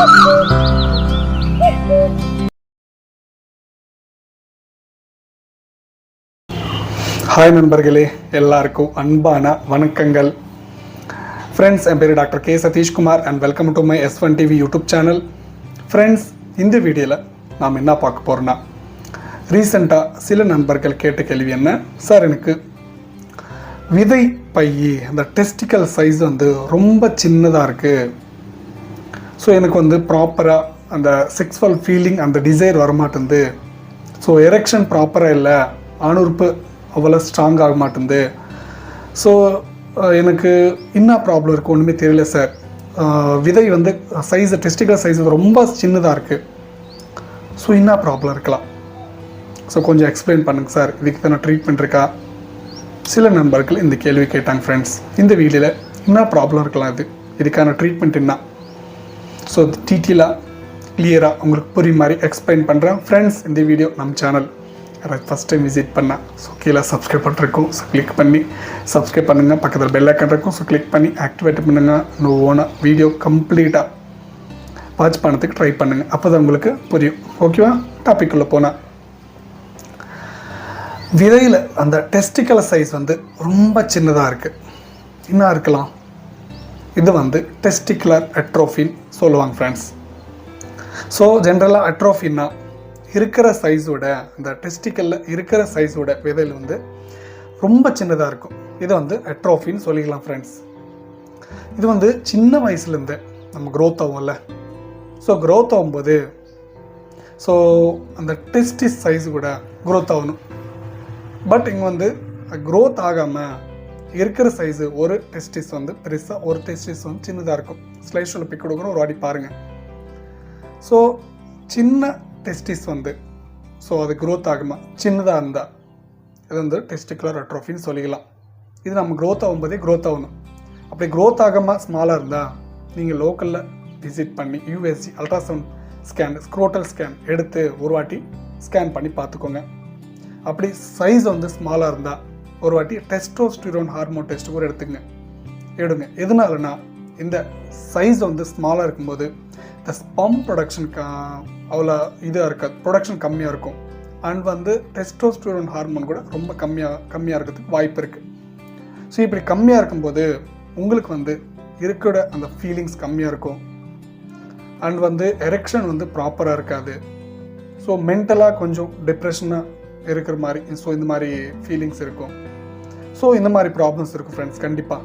Hi நண்பர்களே, எல்லாருக்கும் அன்பான வணக்கங்கள். ஃப்ரெண்ட்ஸ், என் பேர் doctor K Sathishkumar and welcome to my S1 TV YouTube channel. Friends, இந்த வீடியோவில் நாம் என்ன பார்க்க போகிறோன்னா, ரீசெண்டாக சில நண்பர்கள் கேட்ட கேள்வி என்ன, சார் எனக்கு விதை பையி அந்த டெஸ்டிக்கல் சைஸ் வந்து ரொம்ப சின்னதாக இருக்குது. ஸோ எனக்கு வந்து ப்ராப்பராக அந்த செக்ஸுவல் ஃபீலிங் அந்த டிசைர் வரமாட்டேங்குது. ஸோ எரெக்ஷன் ப்ராப்பராக இல்லை, ஆணுறுப்பு அவ்வளோ ஸ்ட்ராங் ஆக மாட்டேங்குது. ஸோ எனக்கு என்ன ப்ராப்ளம் இருக்குது ஒன்றுமே தெரியல சார். விதை வந்து சைஸ் டெஸ்டிக்கல் சைஸ் ரொம்ப சின்னதாக இருக்குது. ஸோ என்ன ப்ராப்ளம் இருக்கலாம்? ஸோ கொஞ்சம் எக்ஸ்பிளைன் பண்ணுங்கள் சார், இதுக்கு தானே ட்ரீட்மெண்ட் இருக்கா? சில நண்பர்கள் இந்த கேள்வி கேட்டாங்க. ஃப்ரெண்ட்ஸ், இந்த வீடியோவில் என்ன ப்ராப்ளம் இருக்கலாம், இதுக்கான ட்ரீட்மெண்ட் என்ன, ஸோ டீட்டெயிலாக கிளியராக உங்களுக்கு புரியும் மாதிரி எக்ஸ்பிளைன் பண்ணுறேன். ஃப்ரெண்ட்ஸ், இந்த வீடியோ நம்ம சேனல் ஃபஸ்ட் டைம் விசிட் பண்ணால் ஸோ கீழே சப்ஸ்கிரைப் பண்ணிருக்கோம். ஸோ கிளிக் பண்ணி சப்ஸ்கிரைப் பண்ணுங்கள். பக்கத்தில் பெல் ஐக்கான் இருக்கும், ஸோ கிளிக் பண்ணி ஆக்டிவேட் பண்ணுங்கள். ஓன வீடியோ கம்ப்ளீட்டாக வாட்ச் பண்ணதுக்கு ட்ரை பண்ணுங்கள், அப்போ தான் உங்களுக்கு புரியும். ஓகேவா? டாபிக்குள்ளே போனால், விதையில் அந்த டெஸ்டிக்கல் சைஸ் வந்து ரொம்ப சின்னதாக இருக்குது. என்ன இருக்கலாம்? இது வந்து டெஸ்டிகுலர் அட்ரோஃபின்னு சொல்லுவாங்க ஃப்ரெண்ட்ஸ். ஸோ ஜென்ரலாக அட்ரோஃபின்னா இருக்கிற சைஸோட, அந்த டெஸ்டிக்கலில் இருக்கிற சைஸோட விதையில் வந்து ரொம்ப சின்னதாக இருக்கும். இது வந்து அட்ரோஃபின்னு சொல்லிக்கலாம் ஃப்ரெண்ட்ஸ். இது வந்து சின்ன வயசுலேருந்து நம்ம க்ரோத் ஆகும்ல, ஸோ க்ரோத் ஆகும்போது ஸோ அந்த டெஸ்டிஸ் சைஸு கூட க்ரோத் ஆகணும். பட் இங்கே வந்து க்ரோத் ஆகாமல் இருக்கிற சைஸு ஒரு டெஸ்டிஸ் வந்து பெருசாக, ஒரு டெஸ்டிஸ் வந்து சின்னதாக இருக்கும். ஸ்லைஷோவில் பிக் கொடுக்குறோம், ஒரு வாட்டி பாருங்கள். ஸோ சின்ன டெஸ்டிஸ் வந்து ஸோ அது க்ரோத் ஆகுமா சின்னதாக இருந்தால் இது வந்து டெஸ்டிகுலர் அட்ரோஃபின்னு சொல்லிக்கலாம். இது நம்ம க்ரோத் ஆகும்போதே க்ரோத் ஆகணும். அப்படி க்ரோத் ஆகாமல் ஸ்மாலாக இருந்தால் நீங்கள் லோக்கலில் விசிட் பண்ணி USG ultrasound scan, scrotal scan எடுத்து ஒரு வாட்டி ஸ்கேன் பண்ணி பார்த்துக்கோங்க. அப்படி சைஸ் வந்து ஸ்மாலாக இருந்தால் ஒரு வாட்டி டெஸ்டோஸ்டிரோன் ஹார்மோன் டெஸ்ட் கூட எடுங்க. எதனாலனா, இந்த சைஸ் வந்து ஸ்மாலாக இருக்கும்போது இந்த ஸ்பம் ப்ரொடக்ஷன் அவ்வளோ இதாக இருக்காது, ப்ரொடக்ஷன் கம்மியாக இருக்கும். அண்ட் வந்து டெஸ்டோஸ்டிரோன் ஹார்மோன் கூட ரொம்ப கம்மியாக இருக்கிறதுக்கு வாய்ப்பு இருக்குது. ஸோ இப்படி கம்மியாக இருக்கும்போது உங்களுக்கு வந்து இருக்கிற அந்த ஃபீலிங்ஸ் கம்மியாக இருக்கும். அண்ட் வந்து எரெக்ஷன் வந்து ப்ராப்பராக இருக்காது. ஸோ மென்டலாக கொஞ்சம் டிப்ரெஷனாக இருக்கிற மாதிரி, ஸோ இந்த மாதிரி ஃபீலிங்ஸ் இருக்கும். ஸோ இந்த மாதிரி ப்ராப்ளம்ஸ் இருக்கும் ஃப்ரெண்ட்ஸ். கண்டிப்பாக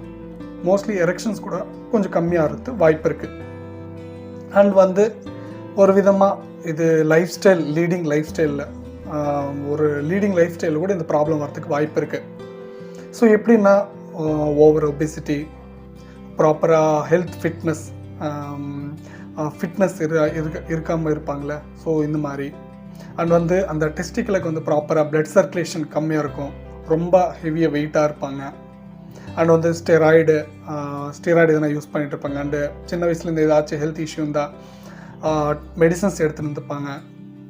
மோஸ்ட்லி எரெக்ஷன்ஸ் கூட கொஞ்சம் கம்மியாக இருக்கிறது வாய்ப்பு இருக்குது. அண்ட் வந்து ஒரு விதமாக இது லைஃப் ஸ்டைல், ஒரு லீடிங் லைஃப் ஸ்டைலில் கூட இந்த ப்ராப்ளம் வரதுக்கு வாய்ப்பு இருக்குது. ஸோ எப்படின்னா, ஓவர் ஒபிசிட்டி, ப்ராப்பராக ஹெல்த் ஃபிட்னஸ் இருக்காமல் இருப்பாங்களே, ஸோ இந்த மாதிரி. அண்ட் வந்து அந்த டெஸ்டிக்குலுக்கு வந்து ப்ராப்பராக பிளட் சர்க்குலேஷன் கம்மியாக இருக்கும், ரொம்ப ஹெவியாக வெயிட்டாக இருப்பாங்க. அண்ட் வந்து ஸ்டெராய்டு எதனா யூஸ் பண்ணிட்டு இருப்பாங்க. அண்டு சின்ன வயசுலேருந்து ஏதாச்சும் ஹெல்த் இஷ்யூ இருந்தால் மெடிசன்ஸ் எடுத்துகிட்டு இருந்துப்பாங்க.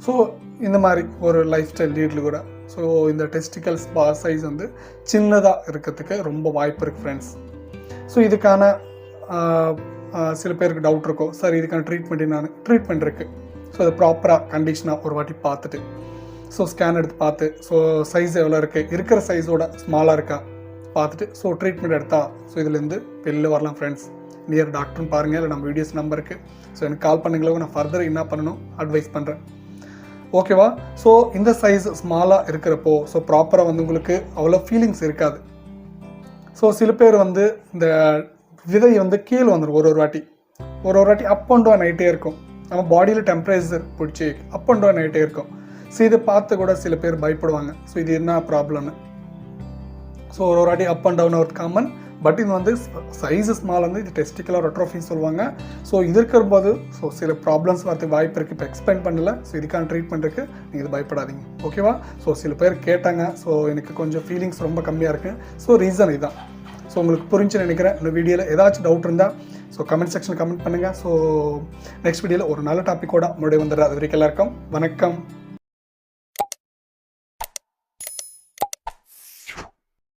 ஸோ இந்த மாதிரி ஒரு லைஃப் ஸ்டைல் லீடில் கூட ஸோ இந்த டெஸ்டிக்கல் சைஸ் வந்து சின்னதாக இருக்கிறதுக்கு ரொம்ப வாய்ப்பு இருக்குது ஃப்ரெண்ட்ஸ். ஸோ இதுக்கான சில பேருக்கு டவுட் இருக்கும், சார் இதுக்கான ட்ரீட்மெண்ட் இருக்குது. ஸோ அது ப்ராப்பராக கண்டிஷனாக ஒரு வாட்டி பார்த்துட்டு, ஸோ ஸ்கேன் எடுத்து பார்த்து, ஸோ சைஸ் எவ்வளோ இருக்குது, இருக்கிற சைஸோட ஸ்மாலாக இருக்கா பார்த்துட்டு, ஸோ ட்ரீட்மெண்ட் எடுத்தால் ஸோ இதுலேருந்து வெளில வரலாம் ஃப்ரெண்ட்ஸ். நியர் டாக்டர்னு பாருங்கள், இல்லை நம்ம வீடியோஸ் நம்பருக்கு ஸோ எனக்கு கால் பண்ணுங்களோ, நான் ஃபர்தர் என்ன பண்ணணும் அட்வைஸ் பண்ணுறேன். ஓகேவா? ஸோ இந்த சைஸ் ஸ்மாலாக இருக்கிறப்போ ஸோ ப்ராப்பராக வந்து உங்களுக்கு அவ்வளோ ஃபீலிங்ஸ் இருக்காது. ஸோ சில பேர் வந்து இந்த விதை வந்து கீழே வந்துடும், ஒரு வாட்டி அப் அண்ட் டவுன் ஆகிட்டே இருக்கும். நம்ம பாடியில் டெம்பரேச்சர் பிடிச்சி அப் அண்ட் டவுன் ஆகிட்டே இருக்கும். ஸோ இதை பார்த்து கூட சில பேர் பயப்படுவாங்க, ஸோ இது என்ன ப்ராப்ளம்னு. ஸோ ஒரு வாட்டி அப் அண்ட் டவுன் ஆகிறது காமன். பட் இது வந்து சைஸ் ஸ்மால் வந்து இது டெஸ்டிகுலர் அட்ரோஃபின்னு சொல்லுவாங்க. ஸோ இது இருக்கிறபோது ஸோ சில ப்ராப்ளம்ஸ் வரதுக்கு வாய்ப்பு இருக்குது. இப்போ எக்ஸ்பிளைன் பண்ணல, ஸோ இதுக்கான ட்ரீட்மெண்ட் இருக்குது, நீங்கள் இது பயப்படாதீங்க. ஓகேவா? ஸோ சில பேர் கேட்டாங்க, ஸோ எனக்கு கொஞ்சம் ஃபீலிங்ஸ் ரொம்ப கம்மியாக இருக்குது. ஸோ ரீசன் இதுதான். ஸோ உங்களுக்கு புரிஞ்சு நினைக்கிறேன். இந்த வீடியோவில் ஏதாச்சும் டவுட் இருந்தால் ஸோ கமெண்ட் செக்ஷனில் கமெண்ட் பண்ணுங்கள். ஸோ நெக்ஸ்ட் வீடியோவில் ஒரு நல்ல டாப்பிக்கோட மறுபடியும் வந்துடுறேன். அது வரைக்கும் எல்லாருக்கும் வணக்கம்.